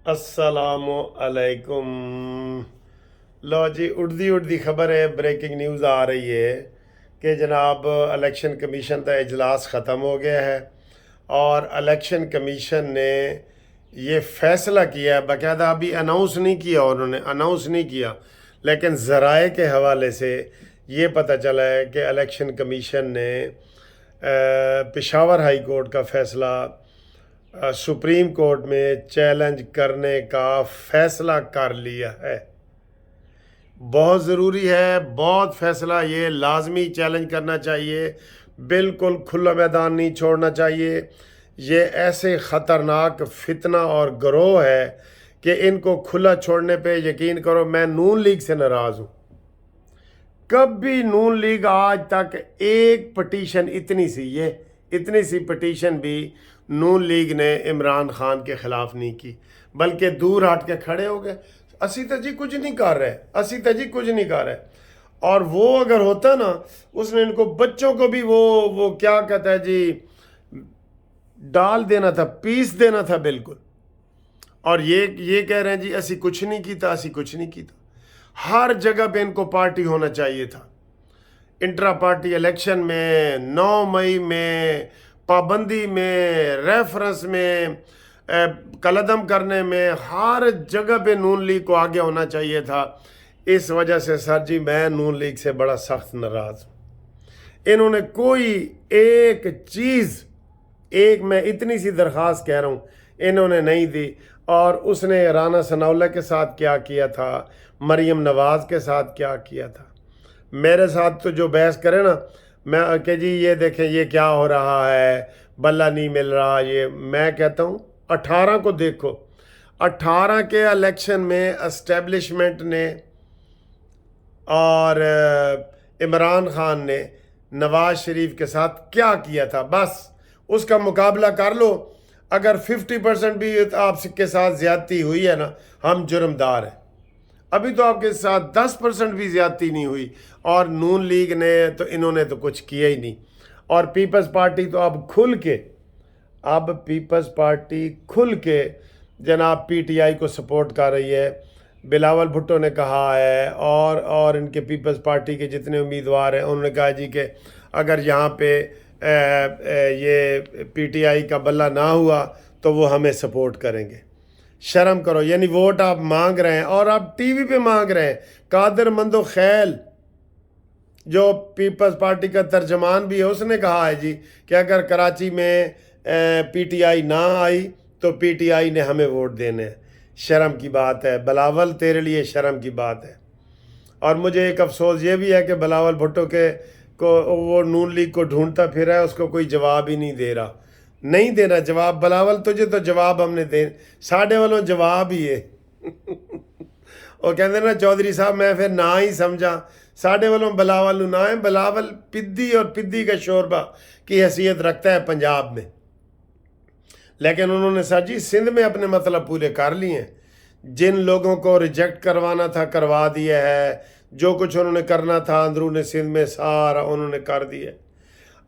السلام علیکم۔ لو جی، اڑدی خبر ہے، بریکنگ نیوز آ رہی ہے کہ جناب الیکشن کمیشن کا اجلاس ختم ہو گیا ہے اور الیکشن کمیشن نے یہ فیصلہ کیا ہے، باقاعدہ ابھی اناؤنس نہیں کیا، انہوں نے اناؤنس نہیں کیا، لیکن ذرائع کے حوالے سے یہ پتہ چلا ہے کہ الیکشن کمیشن نے پشاور ہائی کورٹ کا فیصلہ سپریم کورٹ میں چیلنج کرنے کا فیصلہ کر لیا ہے۔ بہت ضروری ہے، بہت فیصلہ، یہ لازمی چیلنج کرنا چاہیے، بالکل کھلا میدان نہیں چھوڑنا چاہیے۔ یہ ایسے خطرناک فتنہ اور گروہ ہے کہ ان کو کھلا چھوڑنے پہ یقین کرو میں نون لیگ سے ناراض ہوں۔ کبھی نون لیگ آج تک ایک پٹیشن اتنی سی پٹیشن بھی نون لیگ نے عمران خان کے خلاف نہیں کی، بلکہ دور ہٹ کے کھڑے ہو گئے، اسی تے جی کچھ نہیں کر رہے۔ اور وہ اگر ہوتا نا، اس نے ان کو بچوں کو بھی وہ کیا کہتا ہے جی، ڈال دینا تھا، پیس دینا تھا بالکل۔ اور یہ کہہ رہے ہیں جی اسی کچھ نہیں کیتا۔ ہر جگہ پہ ان کو پارٹی ہونا چاہیے تھا۔ انٹرا پارٹی الیکشن میں، 9 مئی میں، پابندی میں، ریفرنس میں، قلعدم کرنے میں، ہر جگہ پہ نون لیگ کو آگے ہونا چاہیے تھا۔ اس وجہ سے سر جی میں نون لیگ سے بڑا سخت ناراض ہوں۔ انہوں نے کوئی ایک چیز، میں اتنی سی درخواست کہہ رہا ہوں، انہوں نے نہیں دی۔ اور اس نے رانا ثناءاللہ کے ساتھ کیا کیا تھا، مریم نواز کے ساتھ کیا کیا تھا، میرے ساتھ تو جو بحث کرے نا، میں کہ جی یہ دیکھیں یہ کیا ہو رہا ہے، بلہ نہیں مل رہا، یہ میں کہتا ہوں 18 کو دیکھو، 18 کے الیکشن میں اسٹیبلشمنٹ نے اور عمران خان نے نواز شریف کے ساتھ کیا کیا تھا، بس اس کا مقابلہ کر لو۔ اگر 50% بھی آپ کے ساتھ زیادتی ہوئی ہے نا، ہم جرمدار ہیں۔ ابھی تو آپ کے ساتھ 10% بھی زیادتی نہیں ہوئی، اور نون لیگ نے تو انہوں نے تو کچھ کیا ہی نہیں۔ اور پیپلز پارٹی تو اب پیپلز پارٹی کھل کے جناب پی ٹی آئی کو سپورٹ کر رہی ہے۔ بلاول بھٹو نے کہا ہے، اور ان کے پیپلز پارٹی کے جتنے امیدوار ہیں انہوں نے کہا جی کہ اگر یہاں پہ یہ پی ٹی آئی کا بلہ نہ ہوا تو وہ ہمیں سپورٹ کریں گے۔ شرم کرو، یعنی ووٹ آپ مانگ رہے ہیں اور آپ ٹی وی پہ مانگ رہے ہیں۔ قادر مندو خیل جو پیپلز پارٹی کا ترجمان بھی ہے، اس نے کہا ہے جی کہ اگر کراچی میں پی ٹی آئی نہ آئی تو پی ٹی آئی نے ہمیں ووٹ دینے ہیں۔ شرم کی بات ہے بلاول، تیرے لیے شرم کی بات ہے۔ اور مجھے ایک افسوس یہ بھی ہے کہ بلاول بھٹو کو وہ نون لیگ کو ڈھونڈتا پھر ہے، اس کو کوئی جواب ہی نہیں دے رہا، نہیں دینا جواب۔ بلاول تجھے تو جواب ہم نے دے، ساڑھے والوں جواب ہی ہے۔ وہ کہتے ہیں نا چودھری صاحب میں پھر نہ ہی سمجھا، ساڑھے والوں بلاول نہ ہے۔ بلاول پدی اور پدی کا شوربہ کی حیثیت رکھتا ہے پنجاب میں، لیکن انہوں نے سر جی سندھ میں اپنے مطلب پورے کر لیے ہیں۔ جن لوگوں کو ریجیکٹ کروانا تھا کروا دیا ہے، جو کچھ انہوں نے کرنا تھا اندرون سندھ میں سارا انہوں نے کر دیا۔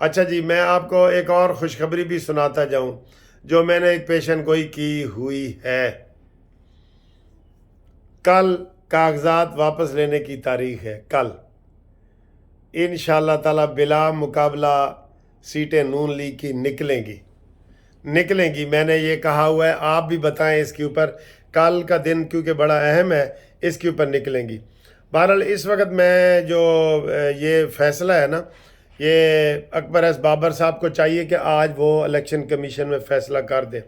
اچھا جی، میں آپ کو ایک اور خوشخبری بھی سناتا جاؤں جو میں نے ایک پیشن گوئی کی ہوئی ہے۔ کل کاغذات واپس لینے کی تاریخ ہے، کل انشاءاللہ تعالی بلا مقابلہ سیٹیں نون لیگ کی نکلیں گی۔ میں نے یہ کہا ہوا ہے، آپ بھی بتائیں اس کے اوپر، کل کا دن کیونکہ بڑا اہم ہے، اس کے اوپر نکلیں گی۔ بہرحال اس وقت میں جو یہ فیصلہ ہے نا، یہ اکبر ایس بابر صاحب کو چاہیے کہ آج وہ الیکشن کمیشن میں فیصلہ کر دیں۔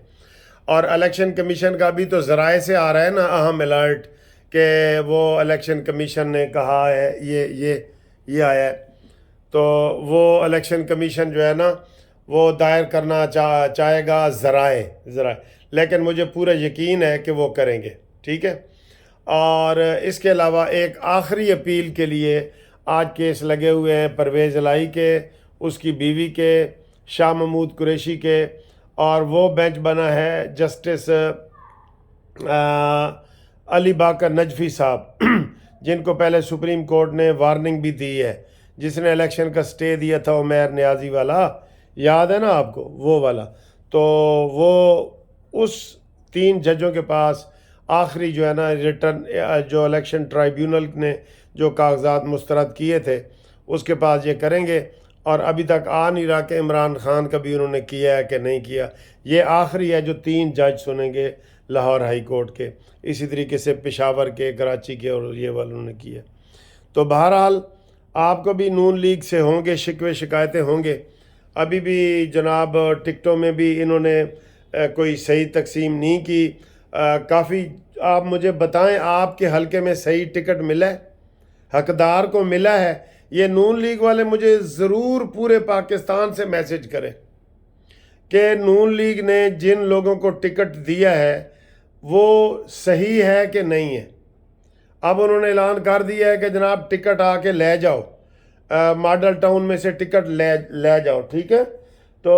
اور الیکشن کمیشن کا بھی تو ذرائع سے آ رہا ہے نا اہم الرٹ کہ وہ الیکشن کمیشن نے کہا ہے، یہ آیا ہے، تو وہ الیکشن کمیشن جو ہے نا وہ دائر کرنا چاہے گا ذرائع، لیکن مجھے پورا یقین ہے کہ وہ کریں گے، ٹھیک ہے۔ اور اس کے علاوہ ایک آخری اپیل کے لیے آج کیس لگے ہوئے ہیں پرویز الہی کے، اس کی بیوی کے، شاہ محمود قریشی کے، اور وہ بینچ بنا ہے جسٹس علی باقر نجفی صاحب جن کو پہلے سپریم کورٹ نے وارننگ بھی دی ہے، جس نے الیکشن کا سٹے دیا تھا عمیر نیازی والا، یاد ہے نا آپ کو وہ والا۔ تو وہ اس 3 ججوں کے پاس آخری جو ہے نا ریٹرن جو الیکشن ٹرائیبیونل نے جو کاغذات مسترد کیے تھے اس کے پاس یہ کریں گے، اور ابھی تک آ نہیں رہا کہ عمران خان کا بھی انہوں نے کیا ہے کہ نہیں کیا۔ یہ آخری ہے جو 3 جج سنیں گے لاہور ہائی کورٹ کے، اسی طریقے سے پشاور کے، کراچی کے، اور یہ والوں نے کیا۔ تو بہرحال آپ کو بھی نون لیگ سے ہوں گے شکوے شکایتیں ہوں گے۔ ابھی بھی جناب ٹکٹوں میں بھی انہوں نے کوئی صحیح تقسیم نہیں کی۔ کافی آپ مجھے بتائیں آپ کے حلقے میں صحیح ٹکٹ ملا ہے، حقدار کو ملا ہے؟ یہ نون لیگ والے مجھے ضرور پورے پاکستان سے میسج کریں کہ نون لیگ نے جن لوگوں کو ٹکٹ دیا ہے وہ صحیح ہے کہ نہیں ہے۔ اب انہوں نے اعلان کر دیا ہے کہ جناب ٹکٹ آ کے لے جاؤ، ماڈل ٹاؤن میں سے ٹکٹ لے جاؤ، ٹھیک ہے۔ تو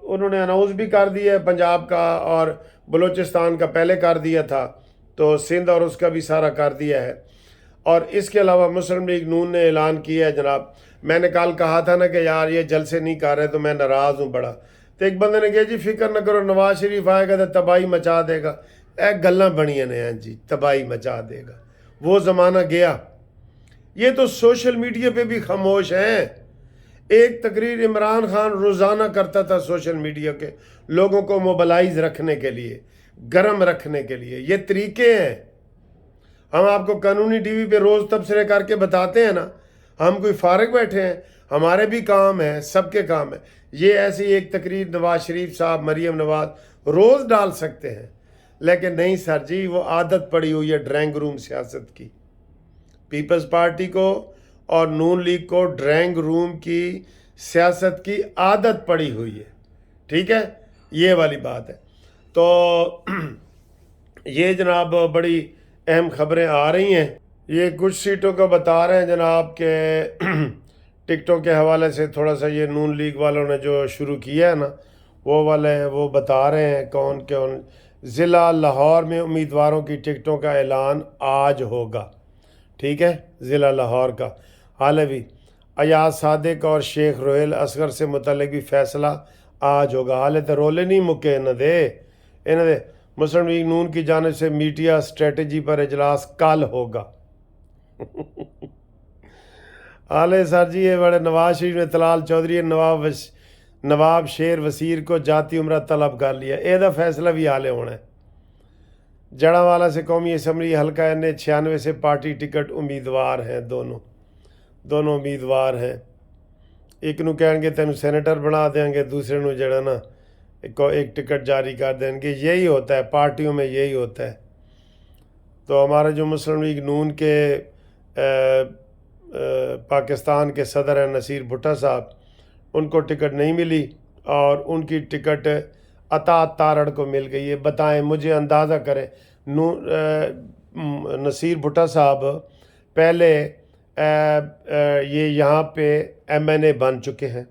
انہوں نے اناؤنس بھی کر دیا ہے، پنجاب کا اور بلوچستان کا پہلے کر دیا تھا، تو سندھ اور اس کا بھی سارا کر دیا ہے۔ اور اس کے علاوہ مسلم لیگ نون نے اعلان کیا ہے جناب، میں نے کل کہا تھا نا کہ یار یہ جلسے نہیں کر رہے تو میں ناراض ہوں بڑا، تو ایک بندے نے کہا جی فکر نہ کرو نواز شریف آئے گا تو تباہی مچا دے گا۔ گلاں بڑیاں نے ہیں جی، تباہی مچا دے گا، وہ زمانہ گیا۔ یہ تو سوشل میڈیا پہ بھی خاموش ہیں۔ ایک تقریر عمران خان روزانہ کرتا تھا سوشل میڈیا کے لوگوں کو موبلائز رکھنے کے لیے، گرم رکھنے کے لیے۔ یہ طریقے ہیں۔ ہم آپ کو قانونی ٹی وی پہ روز تبصرے کر کے بتاتے ہیں نا، ہم کوئی فارغ بیٹھے ہیں؟ ہمارے بھی کام ہے، سب کے کام ہے۔ یہ ایسی ایک تقریر نواز شریف صاحب، مریم نواز روز ڈال سکتے ہیں، لیکن نہیں سر جی، وہ عادت پڑی ہوئی ہے ڈرائنگ روم سیاست کی۔ پیپلز پارٹی کو اور نون لیگ کو ڈرائنگ روم کی سیاست کی عادت پڑی ہوئی ہے، ٹھیک ہے، یہ والی بات ہے۔ تو یہ جناب بڑی اہم خبریں آ رہی ہیں۔ یہ کچھ سیٹوں کا بتا رہے ہیں جناب کہ ٹکٹوں کے حوالے سے تھوڑا سا یہ نون لیگ والوں نے جو شروع کیا ہے نا وہ والے وہ بتا رہے ہیں کون کون۔ ضلع لاہور میں امیدواروں کی ٹکٹوں کا اعلان آج ہوگا، ٹھیک ہے، ضلع لاہور کا۔ حالوی ایاز صادق اور شیخ روہیل اصغر سے متعلق بھی فیصلہ آج ہوگا۔ حالے تو رولے نہیں مکے انہوں دے مسلم لیگ نون کی جانب سے میڈیا اسٹریٹجی پر اجلاس کل ہوگا۔ حالے سر جی یہ بڑے نواز شریف نے طلال چودھری نواب شیر وزیر کو جاتی عمرہ طلب کر لیا۔ یہ فیصلہ بھی حالے ہونا ہے۔ جڑا والا سے قومی اسمبلی حلقہ N96 سے پارٹی ٹکٹ امیدوار ہیں، دونوں امیدوار ہیں۔ ایک نو کہیں گے تینوں سینیٹر بنا دیں گے، دوسرے نو جڑا نا ایک ٹکٹ جاری کر دیں گے۔ یہی ہوتا ہے پارٹیوں میں، یہی ہوتا ہے۔ تو ہمارے جو مسلم لیگ نون کے پاکستان کے صدر ہیں نصیر بھٹا صاحب، ان کو ٹکٹ نہیں ملی اور ان کی ٹکٹ عطا تارڑ کو مل گئی ہے۔ بتائیں، مجھے اندازہ کریں، نصیر بھٹا صاحب پہلے یہ یہاں پہ MNA بن چکے ہیں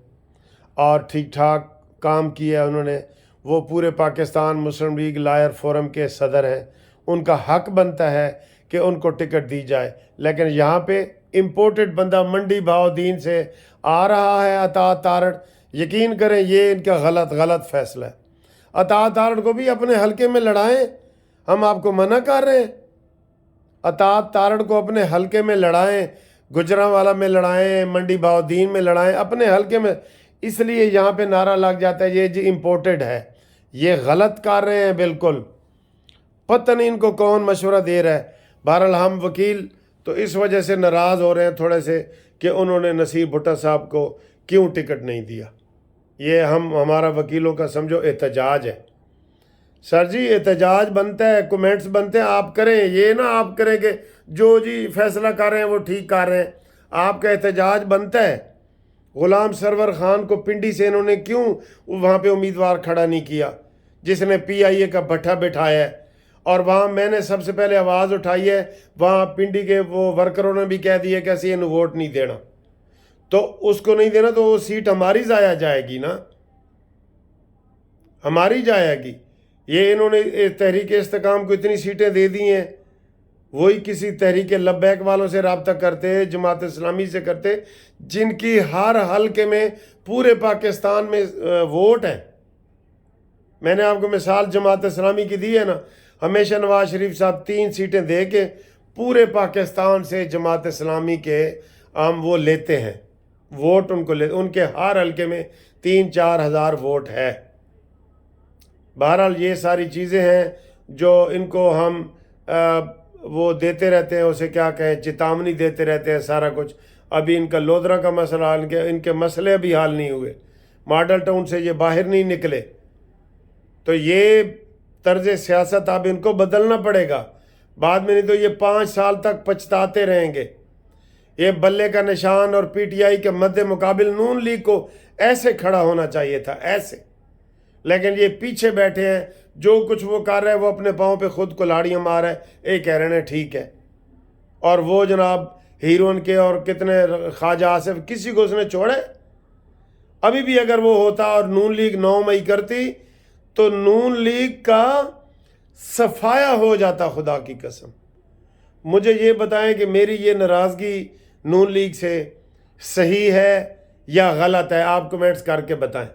اور ٹھیک ٹھاک کام کیا انہوں نے۔ وہ پورے پاکستان مسلم لیگ لائر فورم کے صدر ہیں، ان کا حق بنتا ہے کہ ان کو ٹکٹ دی جائے، لیکن یہاں پہ امپورٹڈ بندہ منڈی بھاؤ دین سے آ رہا ہے عطا تارڑ۔ یقین کریں یہ ان کا غلط فیصلہ ہے۔ عطا تارڑ کو بھی اپنے حلقے میں لڑائیں، ہم آپ کو منع کر رہے ہیں۔ عطا تارڑ کو اپنے حلقے میں لڑائیں، گجرانوالہ میں لڑائیں، منڈی بھاؤ دین میں لڑائیں، اپنے حلقے میں۔ اس لیے یہاں پہ نعرہ لگ جاتا ہے یہ جی امپورٹڈ ہے۔ یہ غلط کر رہے ہیں بالکل، پتہ نہیں ان کو کون مشورہ دے رہا ہے۔ بہرحال ہم وکیل تو اس وجہ سے ناراض ہو رہے ہیں تھوڑے سے کہ انہوں نے نصیر بھٹا صاحب کو کیوں ٹکٹ نہیں دیا۔ یہ ہمارا وکیلوں کا سمجھو احتجاج ہے۔ سر جی احتجاج بنتا ہے، کومنٹس بنتے ہیں، آپ کریں، یہ نہ آپ کریں کہ جو جی فیصلہ کر رہے ہیں وہ ٹھیک کر رہے ہیں۔ آپ کا احتجاج بنتا ہے۔ غلام سرور خان کو پنڈی سے انہوں نے کیوں وہاں پہ امیدوار کھڑا نہیں کیا، جس نے PIA کا بھٹا بٹھایا ہے، اور وہاں میں نے سب سے پہلے آواز اٹھائی ہے، وہاں پنڈی کے وہ ورکروں نے بھی کہہ دیا کہ اسی انہوں ووٹ نہیں دینا، تو اس کو نہیں دینا تو وہ سیٹ ہماری ضائع جائے گی نا، ہماری جائے گی۔ یہ انہوں نے تحریک استحکام کو اتنی سیٹیں دے دی ہیں، وہی کسی تحریک لبیک والوں سے رابطہ کرتے، جماعت اسلامی سے کرتے، جن کی ہر حلقے میں پورے پاکستان میں ووٹ ہیں۔ میں نے آپ کو مثال جماعت اسلامی کی دی ہے نا، ہمیشہ نواز شریف صاحب 3 سیٹیں دے کے پورے پاکستان سے جماعت اسلامی کے ہم وہ لیتے ہیں ووٹ، ان کے ہر حلقے میں 3-4 ہزار ووٹ ہے۔ بہرحال یہ ساری چیزیں ہیں جو ان کو ہم وہ دیتے رہتے ہیں، اسے کیا کہیں، چتاونی دیتے رہتے ہیں سارا کچھ۔ ابھی ان کا لودھرا کا مسئلہ، ان کے مسئلے ابھی حل نہیں ہوئے، ماڈل ٹاؤن سے یہ باہر نہیں نکلے، تو یہ طرز سیاست اب ان کو بدلنا پڑے گا، بعد میں نہیں تو یہ 5 سال تک پچھتاتے رہیں گے۔ یہ بلے کا نشان اور پی ٹی آئی کے مد مقابل نون لیگ کو ایسے کھڑا ہونا چاہیے تھا، ایسے، لیکن یہ پیچھے بیٹھے ہیں، جو کچھ وہ کر رہے ہیں وہ اپنے پاؤں پہ خود کلاڑیاں مار رہے ہیں، یہ کہہ رہے ہیں ٹھیک ہے۔ اور وہ جناب ہیرون کے اور کتنے خواجہ آصف، کسی کو اس نے چھوڑے؟ ابھی بھی اگر وہ ہوتا اور نون لیگ 9 مئی کرتی تو نون لیگ کا صفایا ہو جاتا، خدا کی قسم۔ مجھے یہ بتائیں کہ میری یہ ناراضگی نون لیگ سے صحیح ہے یا غلط ہے، آپ کمنٹس کر کے بتائیں۔